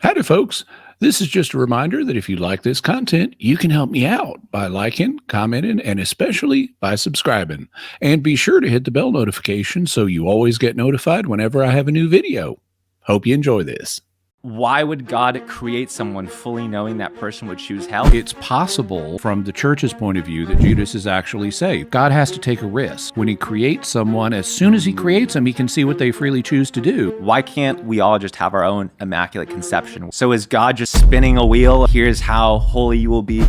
Howdy, folks. This is just a reminder that if you like this content, you can help me out by liking, commenting, and especially by subscribing. And be sure to hit the bell notification so you always get notified whenever I have a new video. Hope you enjoy this. Why would God create someone fully knowing that person would choose hell? It's possible from the church's point of view that Judas is actually saved. God has to take a risk. When he creates someone, as soon as he creates them, he can see what they freely choose to do. Why can't we all just have our own Immaculate Conception? So is God just spinning a wheel? Here's how holy you will be.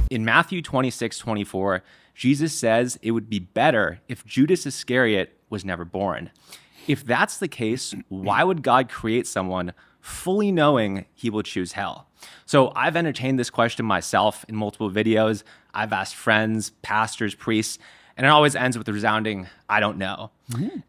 In Matthew 26:24, Jesus says it would be better if Judas Iscariot was never born. If that's the case, why would God create someone fully knowing he will choose hell? So I've entertained this question myself in multiple videos. I've asked friends, pastors, priests, and it always ends with a resounding, I don't know.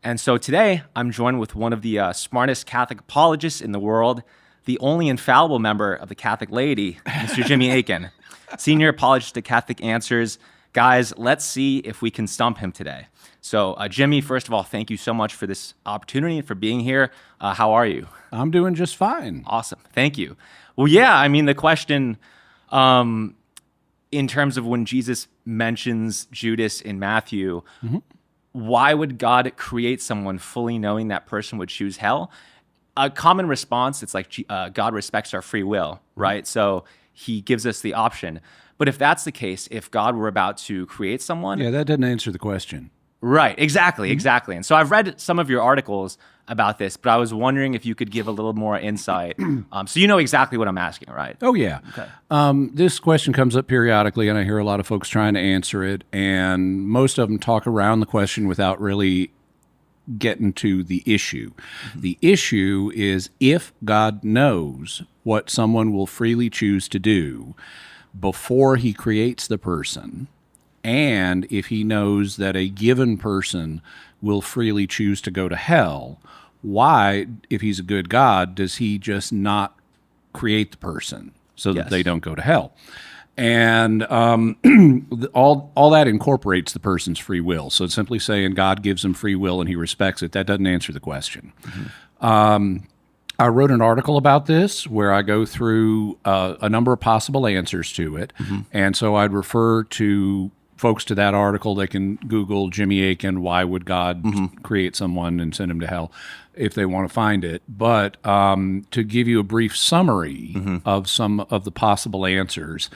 And so today I'm joined with one of the smartest Catholic apologists in the world, the only infallible member of the Catholic laity, Mr. Jimmy Akin, senior apologist to Catholic Answers. Guys, let's see if we can stump him today. So, Jimmy, first of all, thank you so much for this opportunity and for being here. How are you? I'm doing just fine. Awesome. Thank you. Well, yeah, I mean, the question in terms of when Jesus mentions Judas in Matthew, why would God create someone fully knowing that person would choose hell? A common response, it's like God respects our free will, right? So he gives us the option. But if that's the case, if God were about to create someone... Yeah, that doesn't answer the question. Right, exactly. And so I've read some of your articles about this, but I was wondering if you could give a little more insight. So you know exactly what I'm asking, right? Oh, yeah. Okay. This question comes up periodically, and I hear a lot of folks trying to answer it, and most of them talk around the question without really getting to the issue. The issue is if God knows what someone will freely choose to do before he creates the person, and if he knows that a given person will freely choose to go to hell, why, if he's a good God, does he just not create the person so that they don't go to hell? And all that incorporates the person's free will. So it's simply saying God gives him free will and he respects it. That doesn't answer the question. I wrote an article about this where I go through a number of possible answers to it. And so I'd refer to folks to that article. They can Google Jimmy Akin, why would God create someone and send him to hell if they want to find it. But to give you a brief summary of some of the possible answers,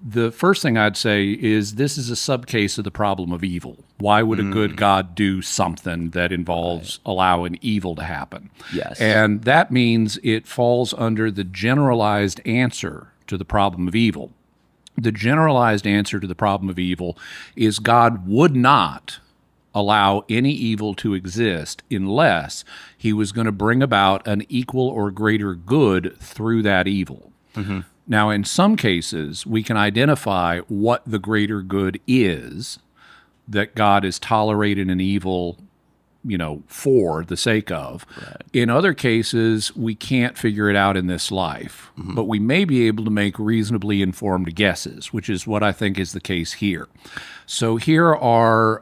the first thing I'd say is this is a subcase of the problem of evil. Why would a good God do something that involves allowing evil to happen? Yes. And that means it falls under the generalized answer to the problem of evil. The generalized answer to the problem of evil is God would not allow any evil to exist unless he was going to bring about an equal or greater good through that evil. Now, in some cases, we can identify what the greater good is that God is tolerating an evil, for the sake of. In other cases, we can't figure it out in this life, but we may be able to make reasonably informed guesses, which is what I think is the case here. So here are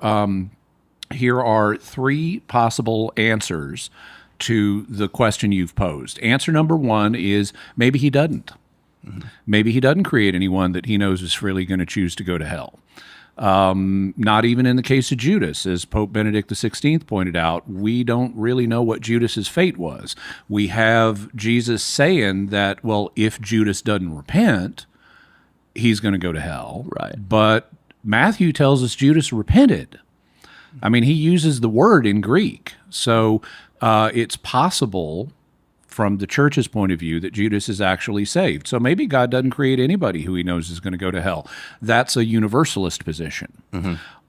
three possible answers to the question you've posed. Answer number one is maybe he doesn't. Maybe he doesn't create anyone that he knows is freely going to choose to go to hell. Not even in the case of Judas. As Pope Benedict XVI pointed out, we don't really know what Judas's fate was. We have Jesus saying that, well, if Judas doesn't repent, he's going to go to hell. Right. But Matthew tells us Judas repented. I mean, he uses the word in Greek. So it's possible from the church's point of view that Judas is actually saved. So maybe God doesn't create anybody who he knows is going to go to hell. That's a universalist position.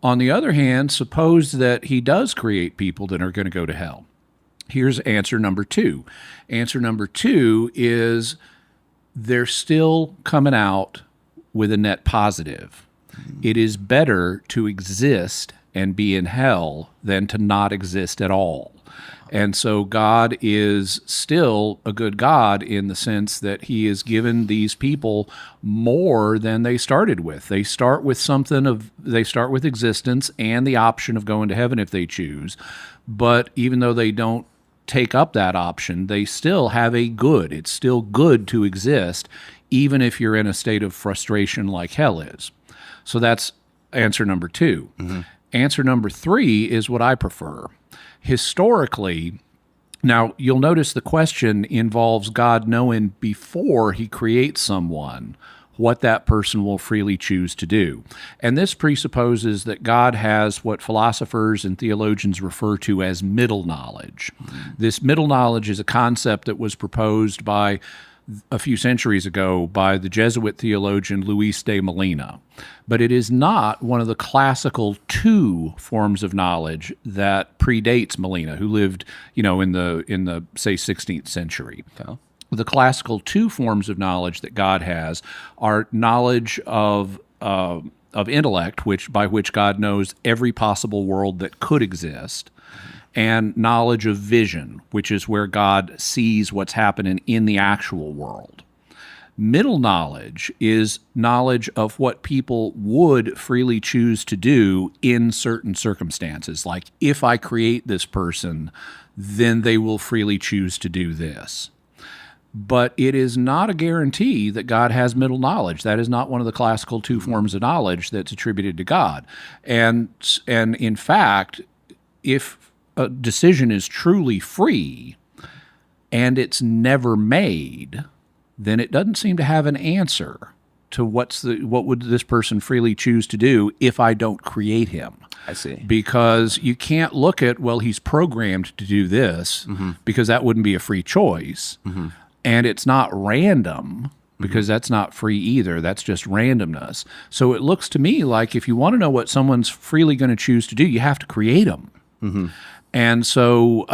On the other hand, suppose that he does create people that are going to go to hell. Here's answer number two. Answer number two is they're still coming out with a net positive. It is better to exist and be in hell than to not exist at all. And so God is still a good God in the sense that he has given these people more than they started with. They start with existence and the option of going to heaven if they choose. But even though they don't take up that option, they still have a good. It's still good to exist, even if you're in a state of frustration like hell is. So that's answer number 2. Answer number 3 is what I prefer. Historically, now you'll notice the question involves God knowing before he creates someone what that person will freely choose to do. And this presupposes that God has what philosophers and theologians refer to as middle knowledge. This middle knowledge is a concept that was proposed by a few centuries ago by the Jesuit theologian Luis de Molina. But it is not one of the classical 2 forms of knowledge that predates Molina, who lived, in the say 16th century. Okay. The classical 2 forms of knowledge that God has are knowledge of intellect, by which God knows every possible world that could exist, and knowledge of vision, which is where God sees what's happening in the actual world. Middle knowledge is knowledge of what people would freely choose to do in certain circumstances. Like, if I create this person, then they will freely choose to do this. But it is not a guarantee that God has middle knowledge. That is not one of the classical 2 forms of knowledge that's attributed to God. And in fact, if a decision is truly free and it's never made, then it doesn't seem to have an answer to what would this person freely choose to do if I don't create him. I see. Because you can't look at, well, he's programmed to do this, because that wouldn't be a free choice. And it's not random, because that's not free either. That's just randomness. So it looks to me like if you want to know what someone's freely going to choose to do, you have to create them. And so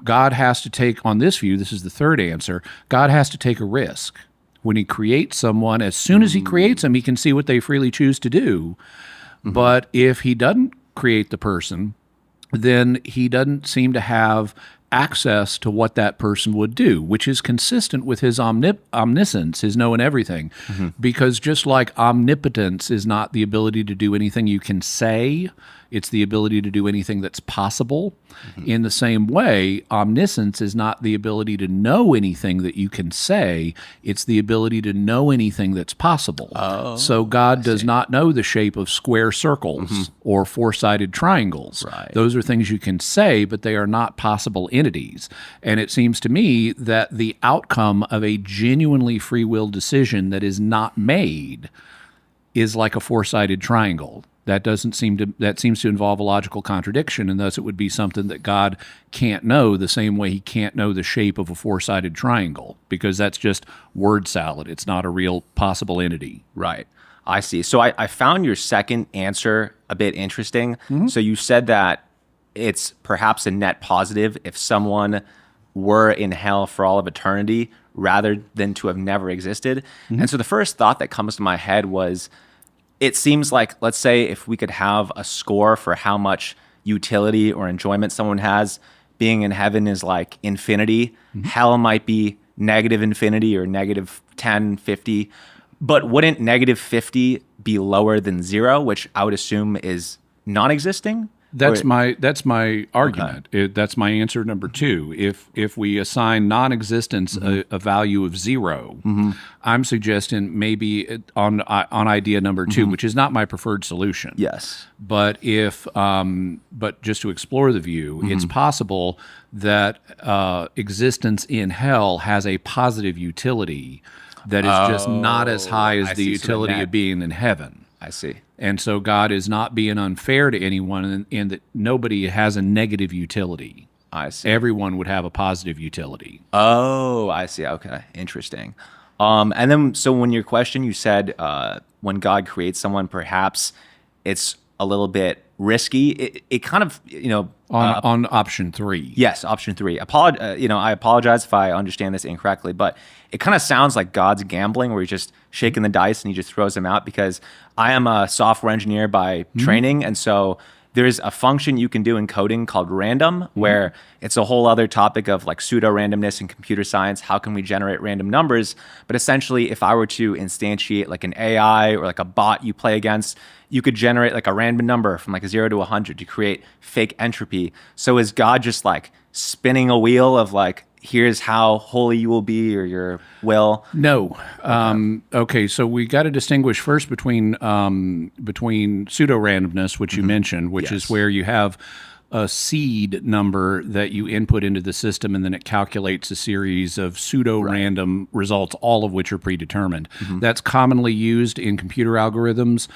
God has to take, on this view, this is the 3rd answer, God has to take a risk. When he creates someone, as soon as he creates them, he can see what they freely choose to do. But if he doesn't create the person, then he doesn't seem to have access to what that person would do, which is consistent with his omniscience, his knowing everything. Because just like omnipotence is not the ability to do anything you can say, it's the ability to do anything that's possible. In the same way, omniscience is not the ability to know anything that you can say, it's the ability to know anything that's possible. So God does not know the shape of square circles or four-sided triangles. Right. Those are things you can say, but they are not possible entities. And it seems to me that the outcome of a genuinely free will decision that is not made is like a four-sided triangle. That seems to involve a logical contradiction, and thus it would be something that God can't know the same way he can't know the shape of a four-sided triangle, because that's just word salad. It's not a real possible entity. Right. I see. So I found your second answer a bit interesting. So you said that it's perhaps a net positive if someone were in hell for all of eternity rather than to have never existed. And so the first thought that comes to my head was, it seems like, let's say if we could have a score for how much utility or enjoyment someone has, being in heaven is like infinity. Hell might be negative infinity or negative 10, 50. But wouldn't negative 50 be lower than 0, which I would assume is non-existing? That's my argument. That's my answer number 2. If we assign non-existence a value of 0, I'm suggesting maybe on idea number 2, which is not my preferred solution. Yes. But but just to explore the view, it's possible that existence in hell has a positive utility that is just not as high as the utility of being in heaven. I see. And so God is not being unfair to anyone in that nobody has a negative utility. I see. Everyone would have a positive utility. Oh, I see. Okay. Interesting. And then, so when your question, you said when God creates someone, perhaps it's a little bit risky. It kind of, on option 3. Yes, option 3. I apologize if I understand this incorrectly, but it kind of sounds like God's gambling, where he's just shaking the dice and he just throws them out. Because I am a software engineer by training, and so there's a function you can do in coding called random, where it's a whole other topic of like pseudo randomness in computer science. How can we generate random numbers? But essentially, if I were to instantiate like an AI or like a bot you play against, you could generate like a random number from like 0 to 100 to create fake entropy. So is God just like spinning a wheel of like, here's how holy you will be, or your will? No. Okay, so we got to distinguish first between pseudo randomness, which you mentioned, which is where you have a seed number that you input into the system, and then it calculates a series of pseudo random results, all of which are predetermined. That's commonly used in computer algorithms.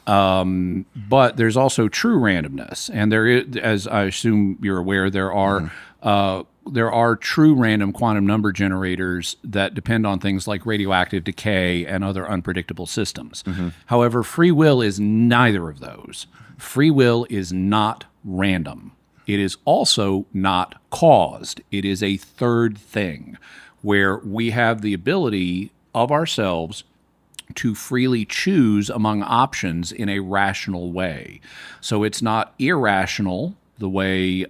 But there's also true randomness, and there is, as I assume you're aware, there are true random quantum number generators that depend on things like radioactive decay and other unpredictable systems. However, free will is neither of those. Free will is not random. It is also not caused. It is a third thing where we have the ability of ourselves to freely choose among options in a rational way. So it's not irrational the way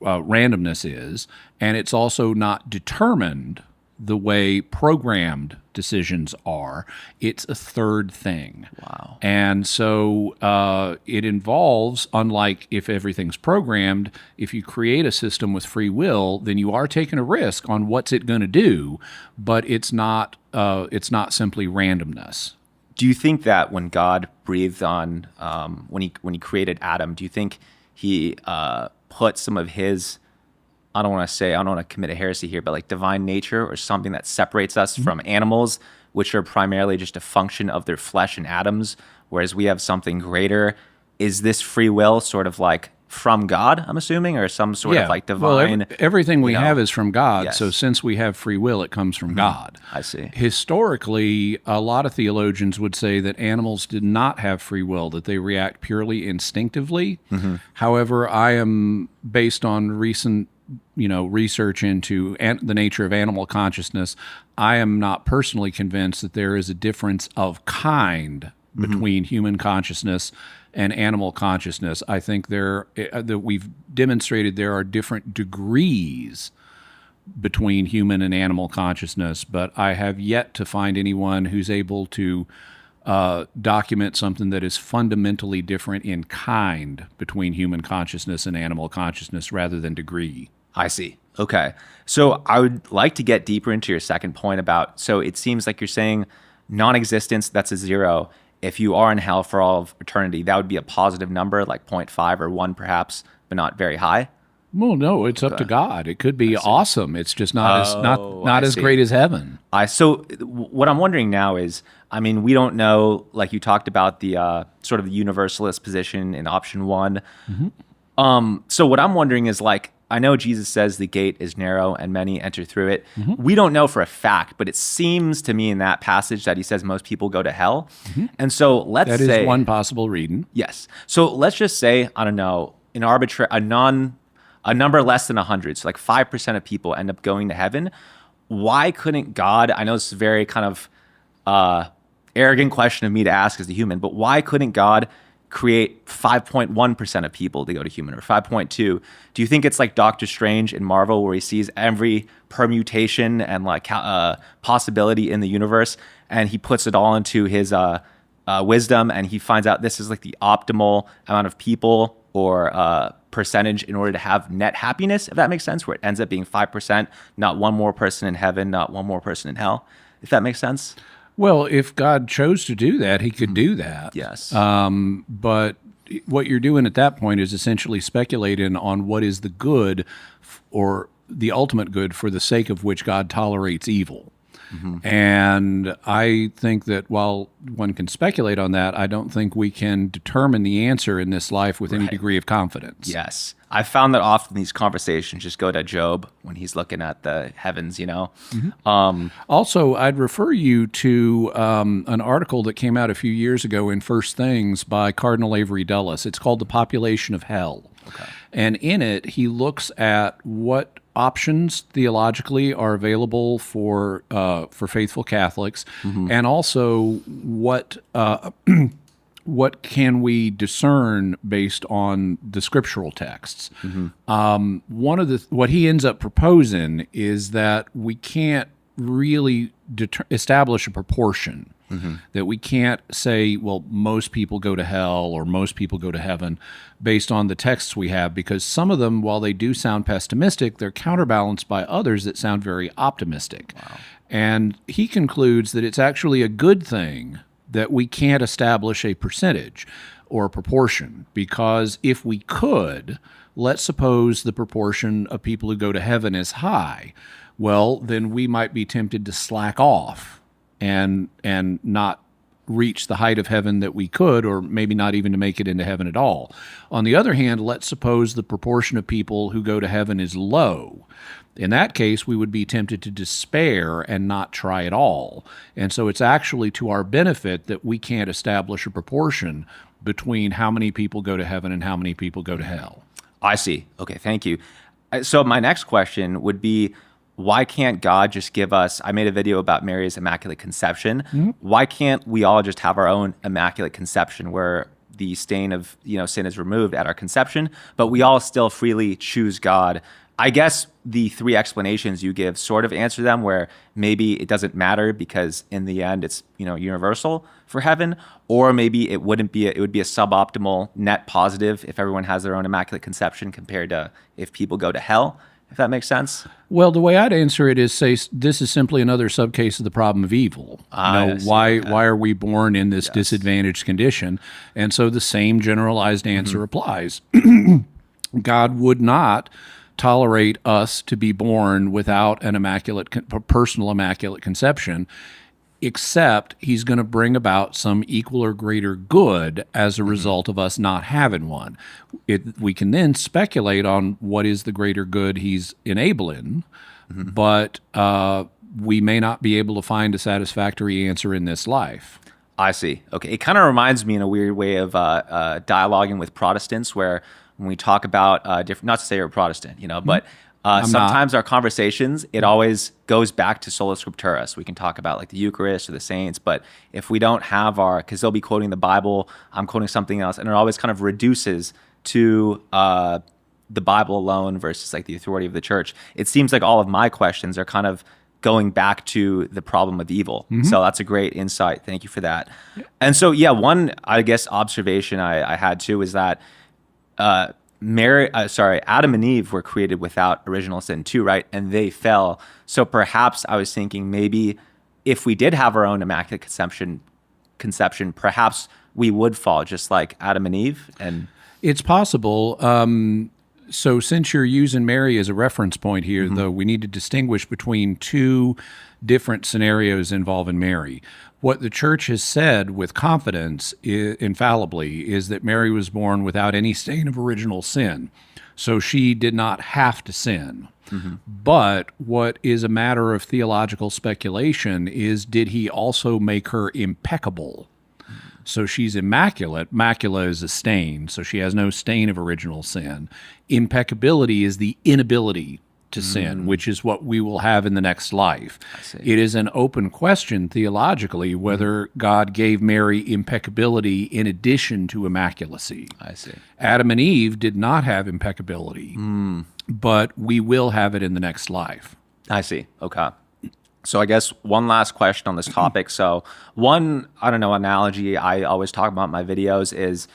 randomness is, and it's also not determined the way programmed decisions are. It's a third thing. Wow. And so it involves, unlike if everything's programmed, if you create a system with free will, then you are taking a risk on what's it going to do, but it's not simply randomness. Do you think that when God breathed on, when he created Adam, do you think he put some of his, I don't want to commit a heresy here, but like divine nature or something that separates us from animals, which are primarily just a function of their flesh and atoms, whereas we have something greater? Is this free will sort of like from God, I'm assuming, or some sort of like divine? Well, everything we have is from God. Yes. So since we have free will, it comes from God. I see. Historically, a lot of theologians would say that animals did not have free will, that they react purely instinctively. However, I am, based on recent research into the nature of animal consciousness, I am not personally convinced that there is a difference of kind between human consciousness and animal consciousness. I think that we've demonstrated there are different degrees between human and animal consciousness, but I have yet to find anyone who's able to document something that is fundamentally different in kind between human consciousness and animal consciousness rather than degree. I see. Okay. So I would like to get deeper into your second point about, so it seems like you're saying non-existence, that's a zero. If you are in hell for all of eternity, that would be a positive number, like 0.5 or 1 perhaps, but not very high? Well, no, it's up to God. It could be awesome. It's just not as great as heaven. So what I'm wondering now is, I mean, we don't know, like you talked about the sort of the universalist position in option 1. So what I'm wondering is, like, I know Jesus says the gate is narrow and many enter through it. We don't know for a fact, but it seems to me in that passage that he says most people go to hell. And so let's say... That is one possible reading. Yes. So let's just say, I don't know, a number less than 100, so like 5% of people end up going to heaven. Why couldn't God, I know this is a very kind of arrogant question of me to ask as a human, but why couldn't God create 5.1% of people to go to human, or 5.2? Do you think it's like Doctor Strange in Marvel, where he sees every permutation and like possibility in the universe, and he puts it all into his wisdom, and he finds out this is like the optimal amount of people or percentage in order to have net happiness, if that makes sense, where it ends up being 5%, not one more person in heaven, not one more person in hell, if that makes sense? Well, if God chose to do that, he could do that. Yes. But what you're doing at that point is essentially speculating on what is the good or the ultimate good for the sake of which God tolerates evil. And I think that while one can speculate on that, I don't think we can determine the answer in this life with any degree of confidence. Yes. I found that often these conversations just go to Job when he's looking at the heavens, Also, I'd refer you to an article that came out a few years ago in First Things by Cardinal Avery Dulles. It's called The Population of Hell. Okay. And in it, he looks at what options theologically are available for faithful Catholics, and also what can we discern based on the scriptural texts. What he ends up proposing is that we can't really establish a proportion That we can't say, well, most people go to hell or most people go to heaven based on the texts we have, because some of them, while they do sound pessimistic, they're counterbalanced by others that sound very optimistic. Wow. And he concludes that it's actually a good thing that we can't establish a percentage or a proportion, because if we could, let's suppose the proportion of people who go to heaven is high, well, then we might be tempted to slack off and not reach the height of heaven that we could, or maybe not even to make it into heaven at all. On the other hand, let's suppose the proportion of people who go to heaven is low. In that case, we would be tempted to despair and not try at all. And so it's actually to our benefit that we can't establish a proportion between how many people go to heaven and how many people go to hell. I see. Okay, thank you. So my next question would be, why can't God just give us, I made a video about Mary's Immaculate Conception. Why can't we all just have our own Immaculate Conception where the stain of sin is removed at our conception, but we all still freely choose God? I guess the three explanations you give sort of answer them, where maybe it doesn't matter because in the end it's universal for heaven, or maybe it would be a suboptimal net positive if everyone has their own Immaculate Conception compared to if people go to hell. If that makes sense? Well, the way I'd answer it is say this is simply another subcase of the problem of evil. Why are we born in this disadvantaged condition? And so the same generalized answer applies. God would not tolerate us to be born without an personal immaculate conception, except he's going to bring about some equal or greater good as a result of us not having one. We can then speculate on what is the greater good he's enabling, but we may not be able to find a satisfactory answer in this life. I see. Okay. It kind of reminds me in a weird way of dialoguing with Protestants, where when we talk about different, not to say you're a Protestant, but sometimes our conversations, it always goes back to sola scriptura. So we can talk about like the Eucharist or the saints, but if we don't have because they'll be quoting the Bible, I'm quoting something else, and it always kind of reduces to the Bible alone versus like the authority of the church. It seems like all of my questions are kind of going back to the problem of evil. So that's a great insight. Thank you for that. And so, one, I guess, observation I had too is that Adam and Eve were created without original sin too, right? And they fell. So perhaps I was thinking maybe if we did have our own Immaculate Conception, perhaps we would fall just like Adam and Eve. And it's possible. So since you're using Mary as a reference point here, though, we need to distinguish between two different scenarios involving Mary. What the church has said with confidence, infallibly, is that Mary was born without any stain of original sin. So she did not have to sin. But what is a matter of theological speculation is, did he also make her impeccable? So she's immaculate. Macula is a stain, so she has no stain of original sin. Impeccability is the inability to sin, which is what we will have in the next life. It is an open question theologically whether God gave Mary impeccability in addition to immaculacy. I see. Adam and Eve did not have impeccability, but we will have it in the next life. I see. Okay. So I guess one last question on this topic. So one, analogy I always talk about in my videos is,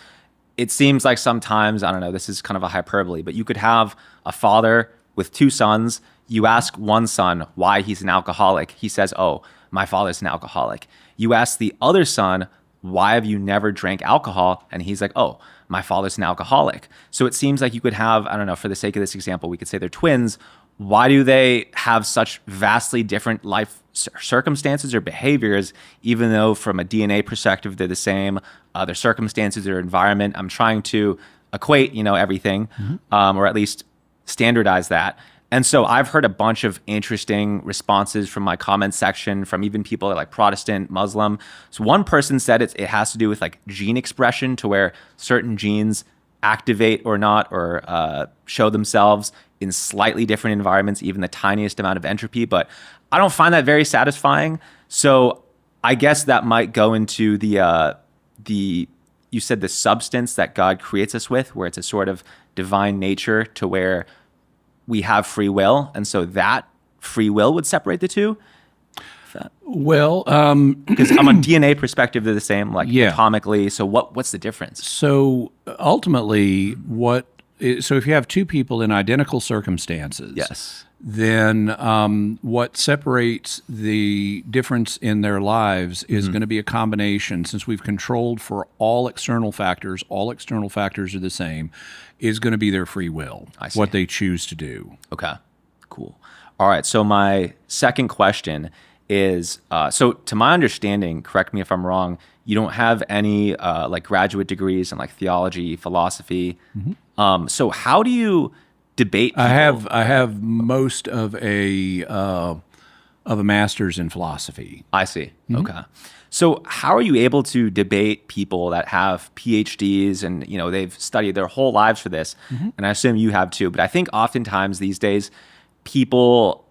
it seems like sometimes, this is kind of a hyperbole, but you could have a father with two sons. You ask one son why he's an alcoholic. He says, "Oh, my father's an alcoholic." You ask the other son, "Why have you never drank alcohol?" And he's like, "Oh, my father's an alcoholic." So it seems like you could have, for the sake of this example, we could say they're twins. Why do they have such vastly different life circumstances or behaviors, even though from a DNA perspective they're the same? Their circumstances, their environment. I'm trying to equate, everything, or at least standardize that. And so I've heard a bunch of interesting responses from my comment section, from even people that are like Protestant, Muslim. So one person said it has to do with like gene expression, to where certain genes activate or not, or show themselves in slightly different environments, even the tiniest amount of entropy. But I don't find that very satisfying. So I guess that might go into you said the substance that God creates us with, where it's a sort of divine nature to where we have free will. And so that free will would separate the two. with that? Well, Because on a DNA perspective, they're the same, like Yeah. atomically. So what's the difference? so ultimately, so if you have two people in identical circumstances, Yes. then what separates the difference in their lives is going to be a combination. Since we've controlled for all external factors are the same, is going to be their free will, see. what they choose to do. Okay, cool. All right, so my second question is, so to my understanding, correct me if I'm wrong, you don't have any like graduate degrees in like theology, philosophy. So how do you debate people? I have most of a master's in philosophy. I see. Okay. So how are you able to debate people that have PhDs and they've studied their whole lives for this? And I assume you have too. But I think oftentimes these days people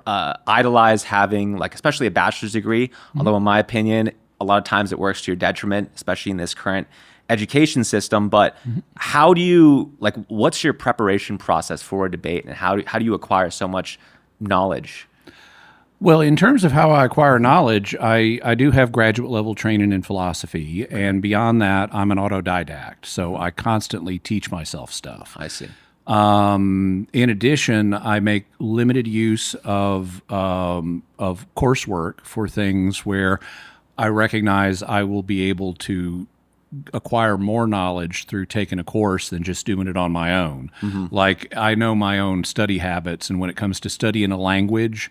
idolize having like especially a bachelor's degree. Although in my opinion, a lot of times it works to your detriment, especially in this current education system. But how do you what's your preparation process for a debate, and how do you acquire so much knowledge? Well, in terms of how I acquire knowledge, I do have graduate level training in philosophy, and beyond that, I'm an autodidact. So I constantly teach myself stuff. I see. In addition, I make limited use of coursework for things where I recognize I will be able to acquire more knowledge through taking a course than just doing it on my own. Like I know my own study habits, and when it comes to studying a language,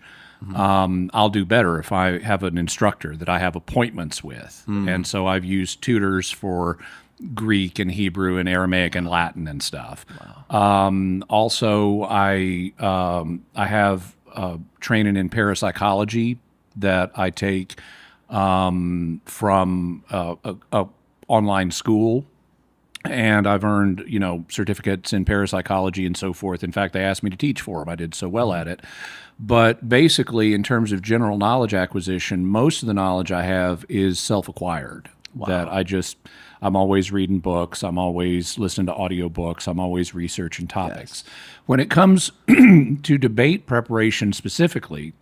I'll do better if I have an instructor that I have appointments with. And so I've used tutors for Greek and Hebrew and Aramaic and Latin and stuff. Wow. Also, I have training in parapsychology that I take from a online school, and I've earned certificates in parapsychology and so forth. In fact, they asked me to teach for them. I did so well at it. But basically, in terms of general knowledge acquisition, most of the knowledge I have is self-acquired. Wow. That I'm always reading books. I'm always listening to audiobooks. I'm always researching topics. Yes. When it comes to debate preparation specifically,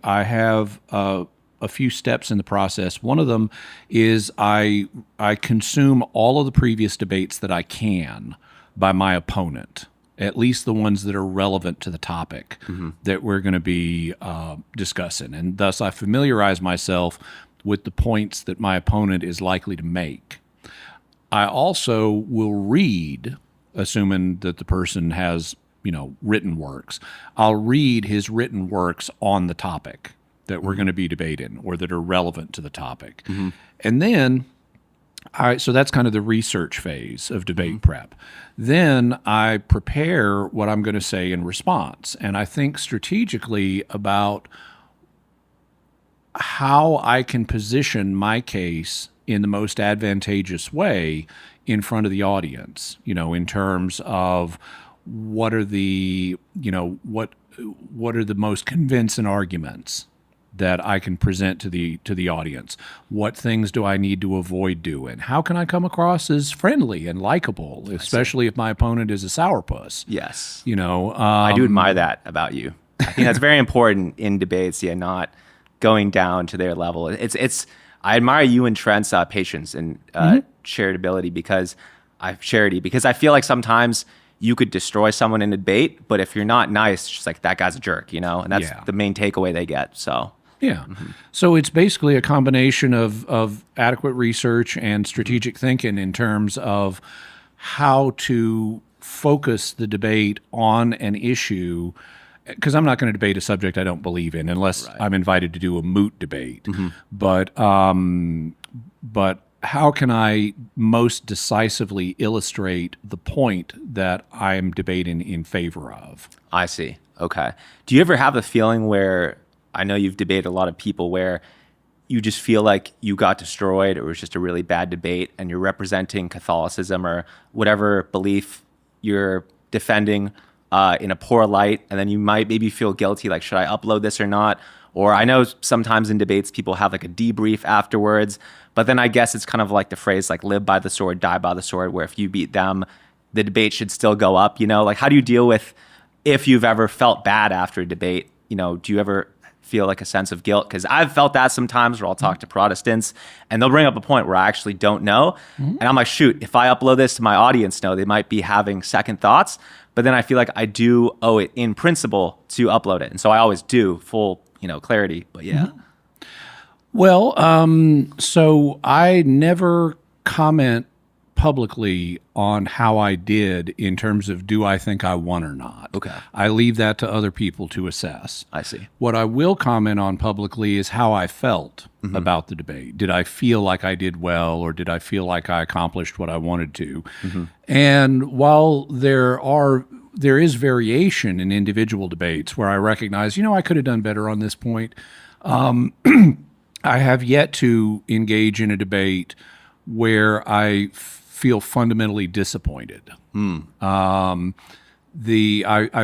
I have a few steps in the process. One of them is I consume all of the previous debates that I can by my opponent, at least the ones that are relevant to the topic that we're going to be discussing. And thus I familiarize myself with the points that my opponent is likely to make. I also will read, assuming that the person has written works. I'll read his written works on the topic that we're going to be debating or that are relevant to the topic. And then, so that's kind of the research phase of debate prep. Then I prepare what I'm going to say in response. And I think strategically about how I can position my case in the most advantageous way in front of the audience, in terms of what are the most convincing arguments that I can present to the audience? What things do I need to avoid doing? How can I come across as friendly and likable, especially if my opponent is a sourpuss? Yes. I do admire that about you. I think that's very important in debates. Yeah, not going down to their level. I admire you and Trent's patience and charitability because I feel like sometimes you could destroy someone in a debate, but if you're not nice, it's just like that guy's a jerk, and that's the main takeaway they get. So yeah, so it's basically a combination of adequate research and strategic thinking in terms of how to focus the debate on an issue. Because I'm not going to debate a subject I don't believe in unless I'm invited to do a moot debate. But how can I most decisively illustrate the point that I'm debating in favor of? I see. Okay. Do you ever have a feeling where, I know you've debated a lot of people, where you just feel like you got destroyed or it was just a really bad debate and you're representing Catholicism or whatever belief you're defending in a poor light, and then you might maybe feel guilty, like, should I upload this or not? Or I know sometimes in debates people have like a debrief afterwards, but then I guess it's kind of like the phrase like live by the sword, die by the sword, where if you beat them, the debate should still go up? Like, how do you deal with, if you've ever felt bad after a debate, do you ever feel like a sense of guilt? Because I've felt that sometimes where I'll talk to Protestants and they'll bring up a point where I actually don't know. And I'm like, shoot, if I upload this to my audience, they might be having second thoughts. But then I feel like I do owe it in principle to upload it. And so I always do full, clarity. But yeah. Well, so I never comment publicly on how I did in terms of do I think I won or not. Okay. I leave that to other people to assess. I see. What I will comment on publicly is how I felt about the debate. Did I feel like I did well, or did I feel like I accomplished what I wanted to? And while there is variation in individual debates where I recognize, I could have done better on this point, I have yet to engage in a debate where I feel fundamentally disappointed. I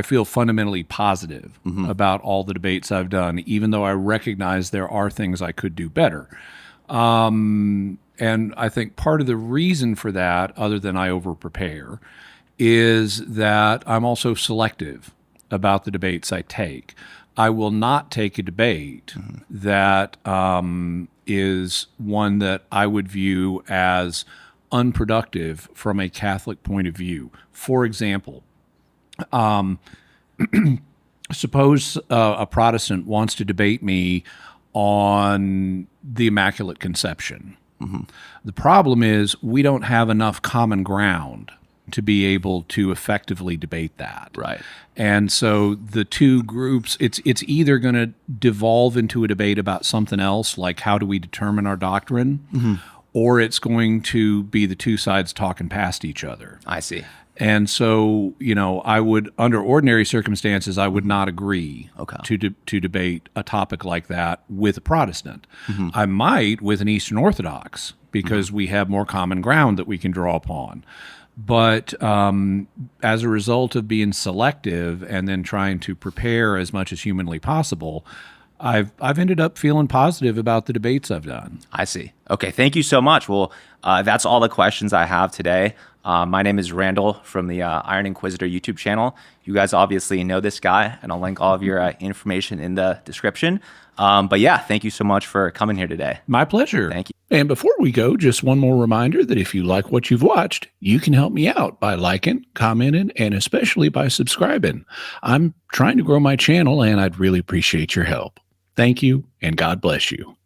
feel fundamentally positive about all the debates I've done, even though I recognize there are things I could do better. And I think part of the reason for that, other than I over-prepare, is that I'm also selective about the debates I take. I will not take a debate that is one that I would view as unproductive from a Catholic point of view. For example, suppose a Protestant wants to debate me on the Immaculate Conception. The problem is we don't have enough common ground to be able to effectively debate that. Right. And so the two groups, it's either going to devolve into a debate about something else, like how do we determine our doctrine, or it's going to be the two sides talking past each other. I see. And so, I would, under ordinary circumstances, I would not agree to debate a topic like that with a Protestant. I might with an Eastern Orthodox, because we have more common ground that we can draw upon. But as a result of being selective and then trying to prepare as much as humanly possible, I've ended up feeling positive about the debates I've done. I see. Okay, thank you so much. Well, that's all the questions I have today. My name is Randall from the Iron Inquisitor YouTube channel. You guys obviously know this guy, and I'll link all of your information in the description. But yeah, thank you so much for coming here today. My pleasure. Thank you. And before we go, just one more reminder that if you like what you've watched, you can help me out by liking, commenting, and especially by subscribing. I'm trying to grow my channel, and I'd really appreciate your help. Thank you, and God bless you.